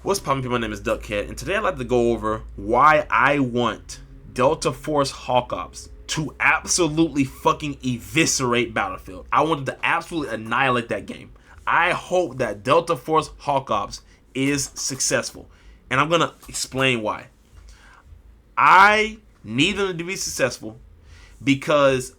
What's poppin', people? My name is Dukhed, and today I'd like to go over why I want Delta Force Hawk Ops to absolutely fucking eviscerate Battlefield. I wanted to absolutely annihilate that game. I hope that Delta Force Hawk Ops is successful, and I'm gonna explain why. I need them to be successful because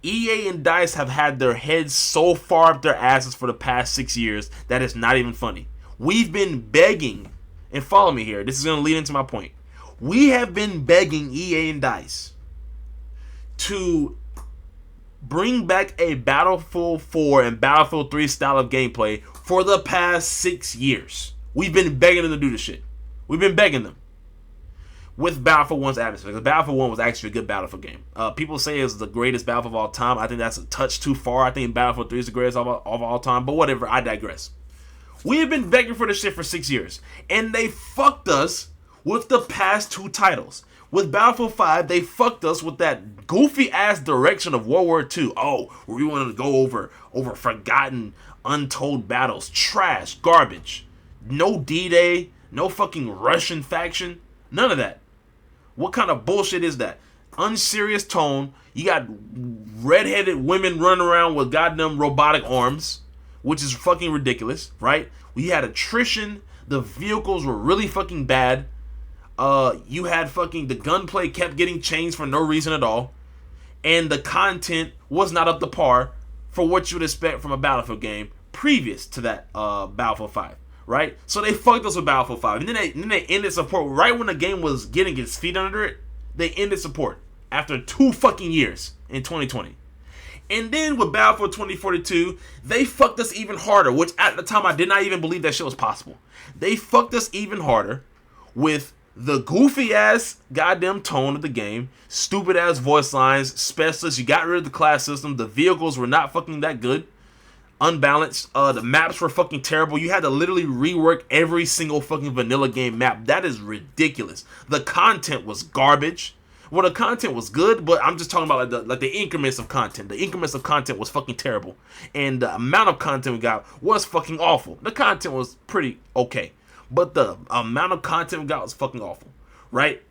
EA and DICE have had their heads so far up their asses for the past 6 years that it's not even funny. We've been begging, and follow me here, this is going to lead into my point. We have been begging EA and DICE to bring back a Battlefield 4 and Battlefield 3 style of gameplay for the past 6 years. We've been begging them to do this shit. We've been begging them. With Battlefield 1's atmosphere, because Battlefield 1 was actually a good Battlefield game. People say it's the greatest Battlefield of all time. I think that's a touch too far. I think Battlefield 3 is the greatest of all time, but whatever, I digress. We have been begging for this shit for 6 years, and they fucked us with the past two titles. With Battlefield 5, they fucked us with that goofy-ass direction of World War II. Oh, we wanted to go over forgotten, untold battles. Trash, garbage. No D-Day, no fucking Russian faction, none of that. What kind of bullshit is that? Unserious tone. You got redheaded women running around with goddamn robotic arms, which is fucking ridiculous, right? We had attrition. The vehicles were really fucking bad. You had fucking the gunplay kept getting changed for no reason at all, and the content was not up to par for what you would expect from a Battlefield game previous to that Battlefield 5. Right? So they fucked us with Battlefield 5. And then they ended support right when the game was getting its feet under it. They ended support after 2 fucking years in 2020. And then with Battlefield 2042, they fucked us even harder, which at the time I did not even believe that shit was possible. They fucked us even harder with the goofy ass goddamn tone of the game, stupid ass voice lines, specialists. You got rid of the class system. The vehicles were not fucking that good. Unbalanced. The maps were fucking terrible. You had to literally rework every single fucking vanilla game map. That is ridiculous. The content was garbage. Well, the content was good, but I'm just talking about like the increments of content. The increments of content was fucking terrible, and the amount of content we got was fucking awful. The content was pretty okay, but the amount of content we got was fucking awful, right?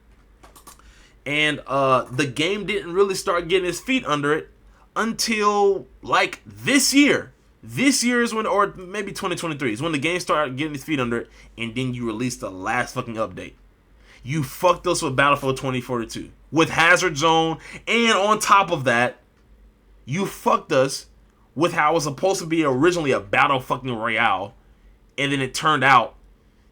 And the game didn't really start getting its feet under it until like this year. This year is when, or maybe 2023, is when the game started getting its feet under it, and then you released the last fucking update. You fucked us with Battlefield 2042, with Hazard Zone, and on top of that, you fucked us with how it was supposed to be originally a Battle fucking Royale, and then it turned out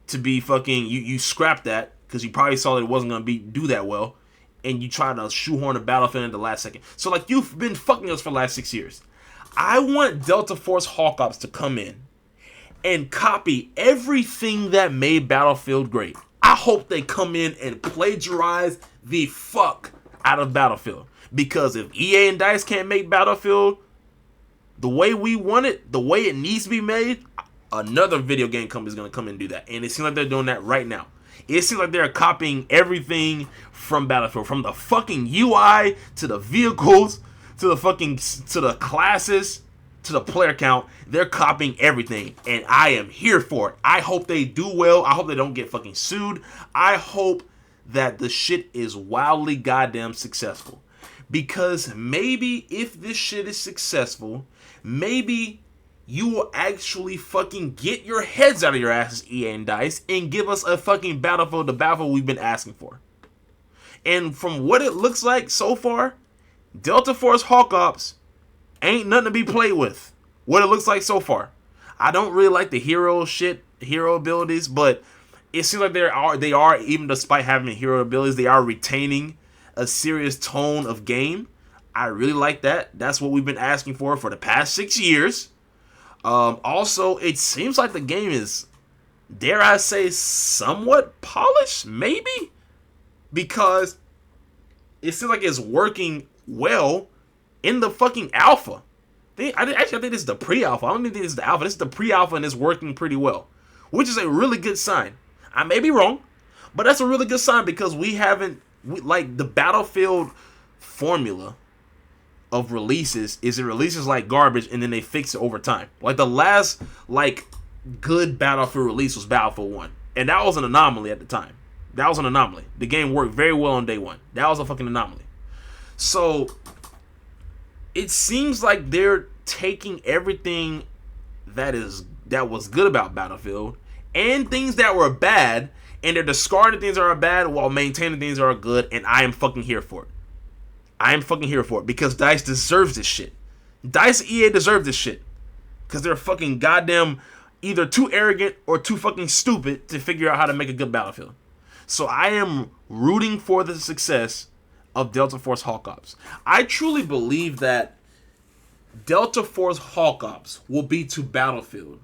to be fucking, you scrapped that, because you probably saw that it wasn't going to do that well, and you tried to shoehorn a Battlefield in the last second. So like, you've been fucking us for the last 6 years. I want Delta Force Hawk Ops to come in and copy everything that made Battlefield great. I hope they come in and plagiarize the fuck out of Battlefield. Because if EA and DICE can't make Battlefield the way we want it, the way it needs to be made, another video game company is going to come and do that. And it seems like they're doing that right now. It seems like they're copying everything from Battlefield. From the fucking UI to the vehicles to the classes, to the player count. They're copying everything, and I am here for it. I hope they do well. I hope they don't get fucking sued. I hope that the shit is wildly goddamn successful, because maybe if this shit is successful, maybe you will actually fucking get your heads out of your asses, EA and DICE, and give us a fucking Battlefield, the Battlefield we've been asking for. And from what it looks like so far, Delta Force Hawk Ops ain't nothing to be played with. What it looks like so far. I don't really like the hero abilities, but it seems like they are, even despite having hero abilities, they are retaining a serious tone of game. I really like that. That's what we've been asking for the past 6 years. Also, it seems like the game is, dare I say, somewhat polished, maybe? Because it seems like it's working well in the fucking alpha. I think this is the pre-alpha. I don't even think this is the alpha. This is the pre-alpha, and it's working pretty well, which is a really good sign. I may be wrong, but that's a really good sign, because like the Battlefield formula of releases is it releases like garbage and then they fix it over time. Like the last like good Battlefield release was Battlefield 1. And that was an anomaly at the time. That was an anomaly. The game worked very well on day one. That was a fucking anomaly. So it seems like they're taking everything that was good about Battlefield and things that were bad, and they're discarding things that are bad while maintaining things that are good, and I am fucking here for it. I am fucking here for it because DICE deserves this shit. DICE and EA deserve this shit because they're fucking goddamn either too arrogant or too fucking stupid to figure out how to make a good Battlefield. So I am rooting for the success of Delta Force Hawk Ops. I truly believe that Delta Force Hawk Ops will be to Battlefield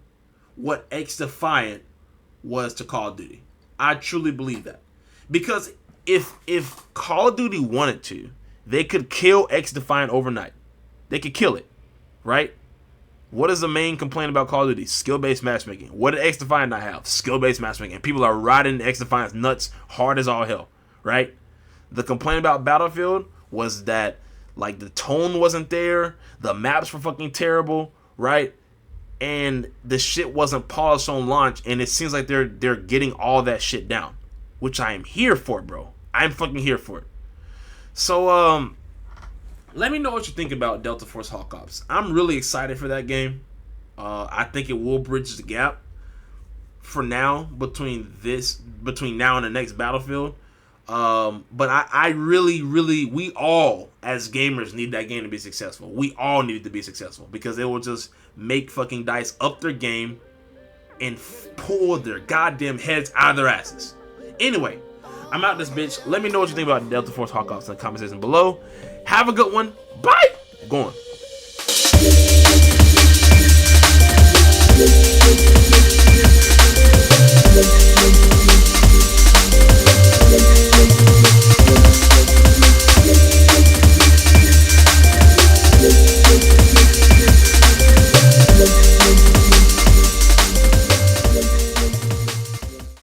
what X Defiant was to Call of Duty. I truly believe that. Because if Call of Duty wanted to, they could kill X Defiant overnight. They could kill it, right? What is the main complaint about Call of Duty? Skill-based matchmaking. What did X Defiant not have? Skill-based matchmaking. And people are riding X Defiant's nuts hard as all hell, right? The complaint about Battlefield was that, like, the tone wasn't there, the maps were fucking terrible, right? And the shit wasn't polished on launch, and it seems like they're getting all that shit down, which I am here for, bro. I'm fucking here for it. So, let me know what you think about Delta Force Hawk Ops. I'm really excited for that game. I think it will bridge the gap for now between now and the next Battlefield. But I really, we all as gamers need that game to be successful. We all need it to be successful because it will just make fucking DICE up their game and pull their goddamn heads out of their asses. Anyway, I'm out this bitch. Let me know what you think about Delta Force Hawk Ops in the comment section below. Have a good one. Bye. Going.